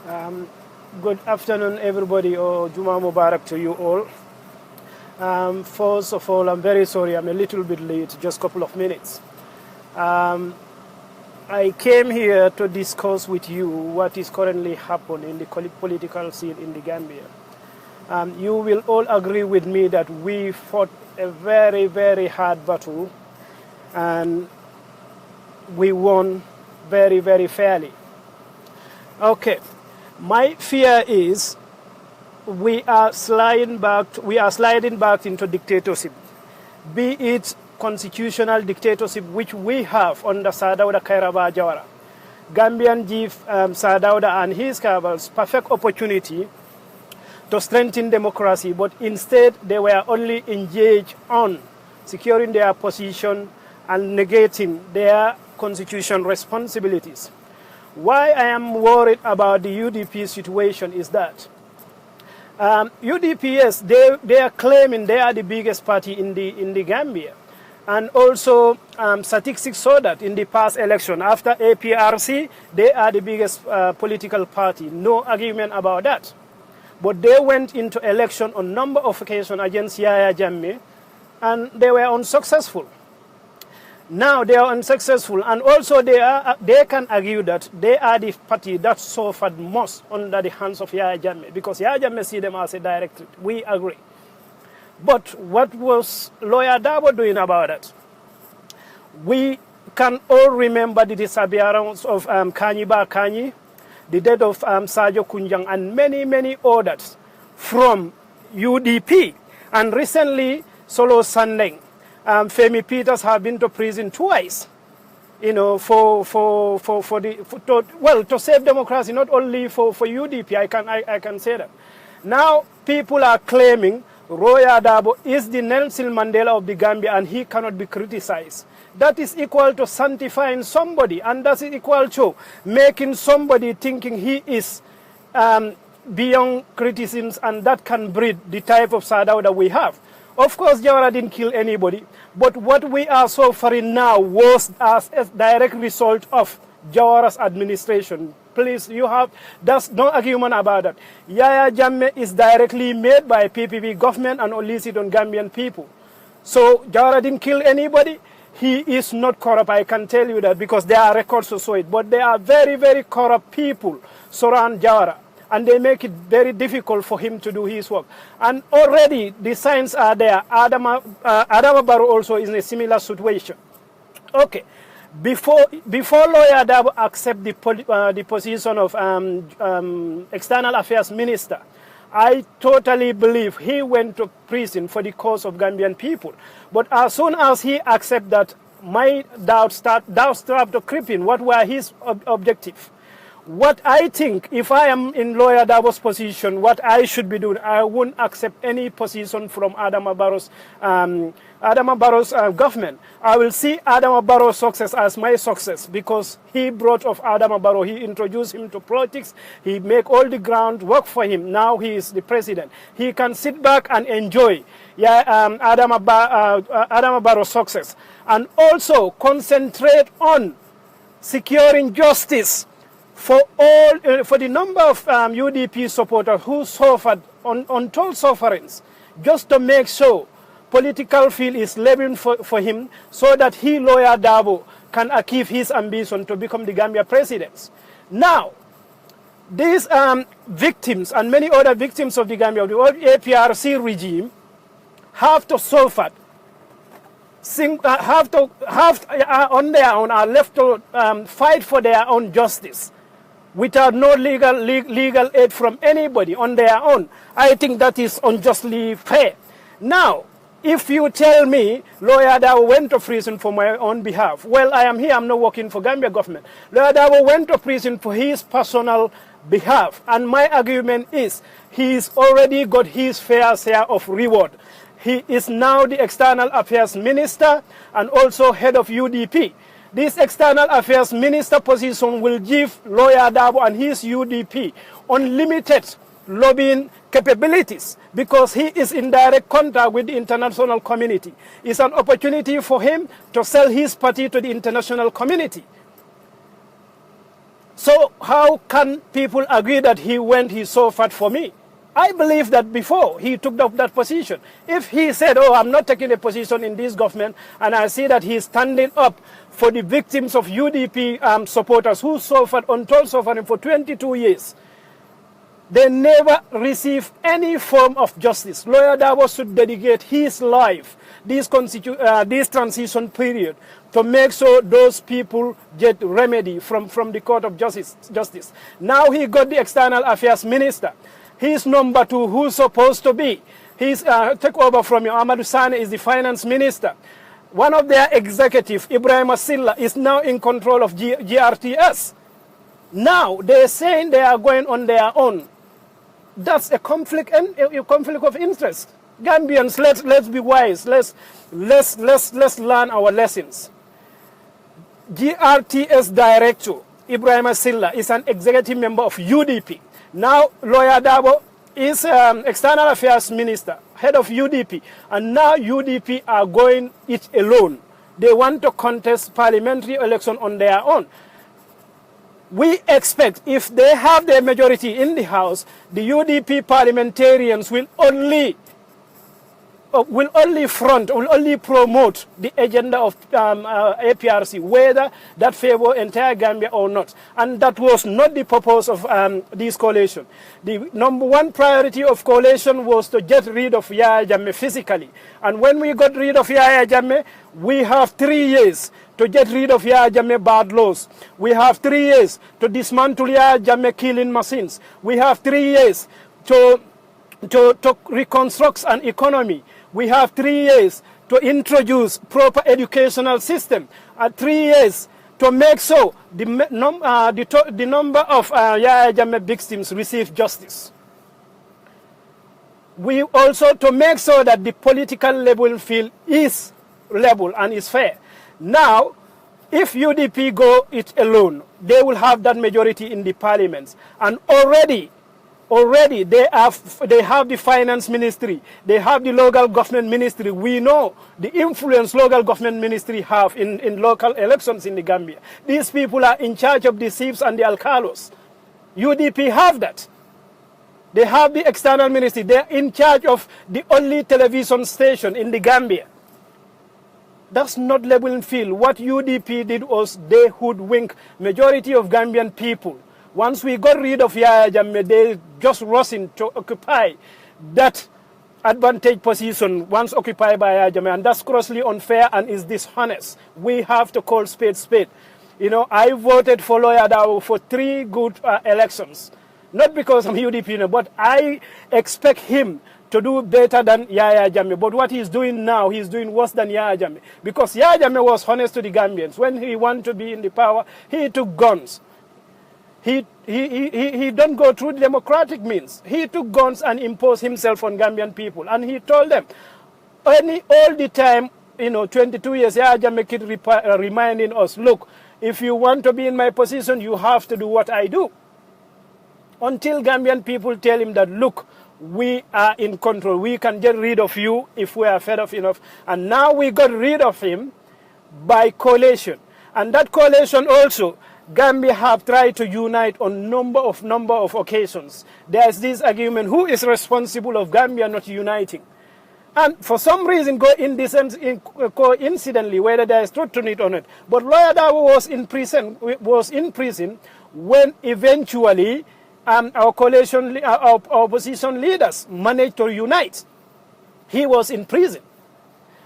Um, Good afternoon, everybody, or Juma Mubarak to you all. First of all, I'm very sorry I'm a little bit late, just a couple of minutes. I came here to discuss with you what is currently happening in the political scene in the Gambia. You will all agree with me that we fought a very, very hard battle and we won very, very fairly. Okay. My fear is we are sliding back into dictatorship, be it constitutional dictatorship, which we have under Sadauda Kairaba Jawara. Gambian chief Sadauda and his cabals perfect opportunity to strengthen democracy, but instead they were only engaged on securing their position and negating their constitutional responsibilities. Why I am worried about the UDP situation is that UDPS, they are claiming they are the biggest party in the Gambia. And also statistics show that in the past election, after APRC, they are the biggest political party. No argument about that. But they went into election on a number of occasions against Yaya Jammeh, and they were unsuccessful. Now they are unsuccessful, and also they can argue that they are the party that suffered most under the hands of Yaya Jammeh, because Yaya Jammeh see them as a directorate. We agree. But what was Lawyer Dabo doing about it? We can all remember the disappearance of Kanyiba Kanyi, the death of Sajo Kunjang, and many, many others from UDP. And recently, Solo Sandeng. Femi Peters have been to prison twice, you know, to save democracy, not only for UDP. I can say that. Now people are claiming Roya Dabo is the Nelson Mandela of the Gambia, and he cannot be criticized. That is equal to sanctifying somebody, and that is equal to making somebody thinking he is beyond criticisms, and that can breed the type of Sadao that we have. Of course, Jawara didn't kill anybody, but what we are suffering now was as a direct result of Jawara's administration. Please, there's no argument about that. Yaya Jammeh is directly made by PPP government and illicit on Gambian people. So Jawara didn't kill anybody. He is not corrupt, I can tell you that, because there are records to show it. But there are very, very corrupt people surround Jawara, and they make it very difficult for him to do his work. And already the signs are there. Adama Barrow also is in a similar situation. Okay, before Lawyer Dabo accept the position of External Affairs Minister, I totally believe he went to prison for the cause of Gambian people. But as soon as he accept that, my doubts start to creep in. What were his objective? What I think, if I am in Lawyer Dabo's position, what I should be doing, I wouldn't accept any position from Adama Barrow's government. I will see Adama Barrow's success as my success, because he brought up Adama Barrow. He introduced him to politics. He make all the ground work for him. Now he is the president. He can sit back and enjoy Adama Barrow's success, and also concentrate on securing justice for the number of UDP supporters who suffered untold sufferings, just to make sure political field is leveling for him, so that he, Lawyer Dabo, can achieve his ambition to become the Gambia president. Now, these victims and many other victims of the Gambia, of the old APRC regime, have to suffer, on their own, are left to fight for their own justice, without no legal aid from anybody on their own. I think that is unjustly fair. Now, if you tell me Lawyer Dabo went to prison for my own behalf, well, I am here, I'm not working for Gambia government. Lawyer Dabo went to prison for his personal behalf, and my argument is he's already got his fair share of reward. He is now the External Affairs Minister and also head of UDP. This External Affairs Minister position will give Lawyer Dabo and his UDP unlimited lobbying capabilities, because he is in direct contact with the international community. It's an opportunity for him to sell his party to the international community. So how can people agree that he suffered for me? I believe that before he took up that position. If he said, oh, I'm not taking a position in this government, and I see that he's standing up for the victims of UDP supporters who suffered untold suffering for 22 years, they never receive any form of justice. Lawyer Dabo should dedicate his life, this transition period, to make sure those people get remedy from the Court of Justice. Now he got the External Affairs Minister. He's number 2, who's supposed to be. He's take over from you. Amadou Sane is the Finance Minister. One of their executives, Ibrahim Silla, is now in control of GRTS. Now they're saying they are going on their own. That's a conflict of interest. Gambians, let's be wise. Let's learn our lessons. GRTS Director Ibrahim Silla is an executive member of UDP. Now Lawyer Dabo is External Affairs Minister, head of UDP, and now UDP are going it alone. They want to contest parliamentary election on their own. We expect if they have their majority in the House, the UDP parliamentarians will only promote the agenda of APRC, whether that favor entire Gambia or not. And that was not the purpose of this coalition. The number 1 priority of coalition was to get rid of Yahya Jammeh physically. And when we got rid of Yahya Jammeh, we have 3 years to get rid of Yahya Jammeh bad laws. We have 3 years to dismantle Yahya Jammeh killing machines. We have 3 years to reconstruct an economy. We have 3 years to introduce proper educational system. 3 years to make sure the number of Yahya Jammeh victims receive justice. We also to make sure that the political level field is level and is fair. Now, if UDP go it alone, they will have that majority in the parliaments. And already they have the finance ministry, they have the local government ministry. We know the influence local government ministry have in local elections in the Gambia. These people are in charge of the chiefs and the alcalos. UDP have that. They have the external ministry. They're in charge of the only television station in the Gambia. That's not leveling field. What UDP did was they hoodwink majority of Gambian people. Once we got rid of Yahya Jammeh, they just rushing to occupy that advantage position once occupied by Yahya Jammeh, and that's grossly unfair and is dishonest. We have to call spade spade. You know, I voted for Lawyer Dabo for 3 good elections, not because I'm UDP, but I expect him to do better than Yahya Jammeh. But what he's doing now, he's doing worse than Yahya Jammeh, because Yahya Jammeh was honest to the Gambians. When he wanted to be in the power, he took guns. He don't go through the democratic means. He took guns and imposed himself on Gambian people. And he told them, all the time, 22 years, Yahya Jammeh keep reminding us, look, if you want to be in my position, you have to do what I do. Until Gambian people tell him that, look, we are in control. We can get rid of you if we are fed up enough. And now we got rid of him by coalition. And that coalition also, Gambia have tried to unite on number of occasions. There's this argument, who is responsible of Gambia not uniting? And for some reason, coincidentally, whether there is truth to it or not, but Lawyer Dabo was in prison when eventually our coalition, our opposition leaders managed to unite. He was in prison.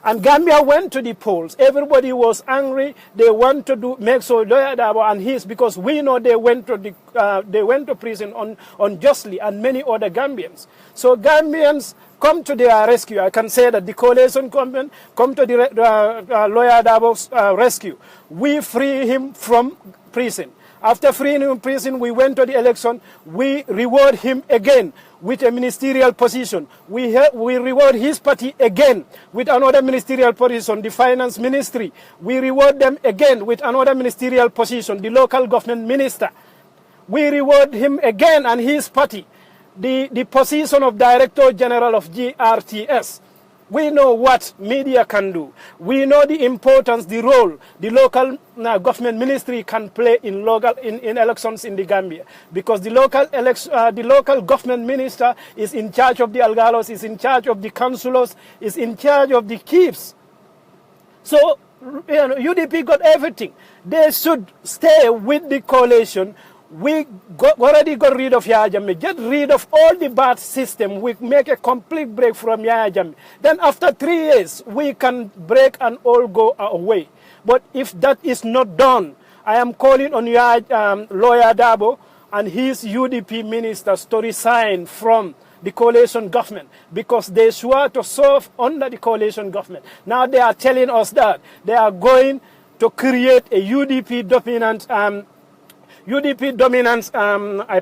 And Gambia went to the polls. Everybody was angry. They want to make sure Lawyer Dabo and his, because we know they went to prison unjustly, and many other Gambians. So Gambians come to their rescue. I can say that the coalition come to the Lawyer Dabo's rescue. We free him from prison. After freeing him from prison, we went to the election. We reward him again with a ministerial position. We reward his party again with another ministerial position, the finance ministry. We reward them again with another ministerial position, the local government minister. We reward him again and his party, the position of Director General of GRTS. We know what media can do. We know the importance, the role the local government ministry can play in elections in the Gambia, because the local government minister is in charge of the algalos, is in charge of the councillors, is in charge of the keeps. So UDP got everything. They should stay with the coalition. We already got rid of Yaya Jammeh. Get rid of all the bad system. We make a complete break from Yaya Jammeh. Then after 3 years, we can break and all go away. But if that is not done, I am calling on Lawyer Dabo and his UDP ministers to resign from the coalition government, because they swore to serve under the coalition government. Now they are telling us that they are going to create a UDP dominant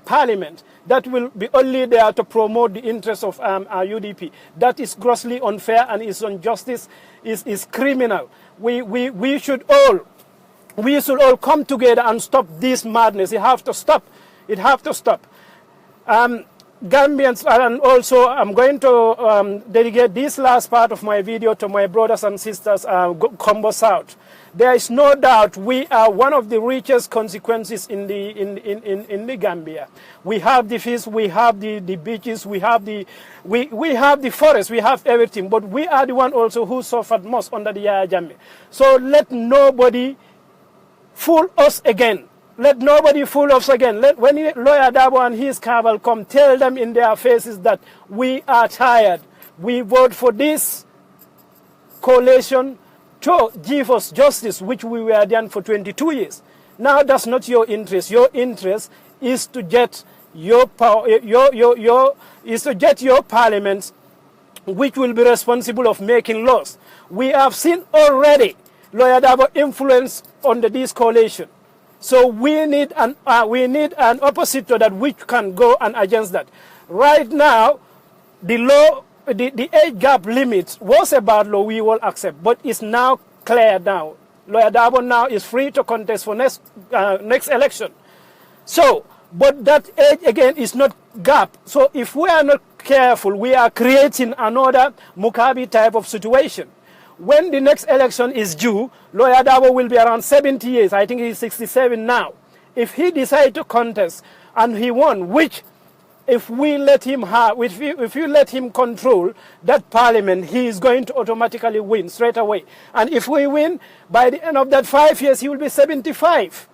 parliament that will be only there to promote the interests of our UDP. That is grossly unfair and is injustice, is criminal. We should all come together and stop this madness. It have to stop. It have to stop. Gambians, and also I'm going to dedicate this last part of my video to my brothers and sisters, Combo South. There is no doubt we are one of the richest consequences in the Gambia. We have the fish, we have the beaches, we have the forest, we have everything. But we are the one also who suffered most under the Yaya Jammeh. So let nobody fool us again. Let nobody fool us again. When Lawyer Dabo and his cabal come, tell them in their faces that we are tired. We vote for this coalition to give us justice, which we were done for 22 years. Now that's not your interest. Your interest is to get your power, is to get your parliament, which will be responsible of making laws. We have seen already Lawyer Dabo influence under this coalition. So we need an opposite to that which can go and against that. Right now, the age gap limit was a bad law we will accept, but it's now clear now. Lawyer Dabo now is free to contest for next election. So, but that age again is not gap. So if we are not careful, we are creating another Mugabe type of situation. When the next election is due, Lawyer Dabo will be around 70 years. I think he's 67 now. If he decides to contest and he won, which if we let him if you let him control that parliament, he is going to automatically win straight away. And if we win, by the end of that 5 years, he will be 75.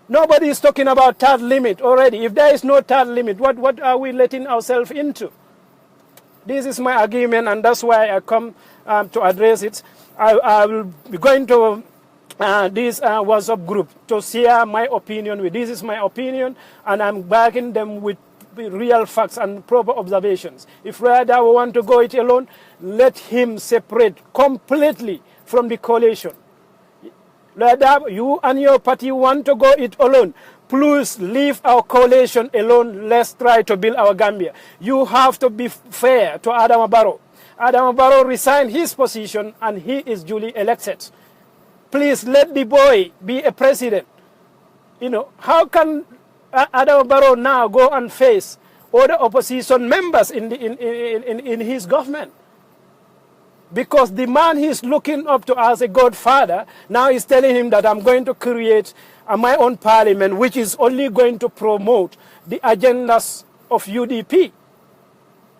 Nobody is talking about third limit already. If there is no third limit, what are we letting ourselves into? This is my argument, and that's why I come to address it. I will be going to this WhatsApp group to share my opinion with. This is my opinion, and I'm backing them with real facts and proper observations. If Lawyer Dabo want to go it alone, let him separate completely from the coalition. Lawyer Dabo, you and your party want to go it alone. Please leave our coalition alone. Let's try to build our Gambia. You have to be fair to Adama Barrow. Adama Barrow resigned his position and he is duly elected. Please let the boy be a president. You know, how can Adama Barrow now go and face other opposition members in his government? Because the man he's looking up to as a godfather now is telling him that I'm going to create my own parliament, which is only going to promote the agendas of UDP.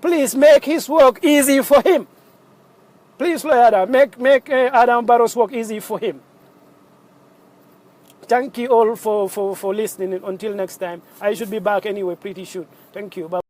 Please make his work easy for him. Please, Lawyer, make Adam Barrow's work easy for him. Thank you all for listening. Until next time. I should be back anyway pretty soon. Thank you. Bye.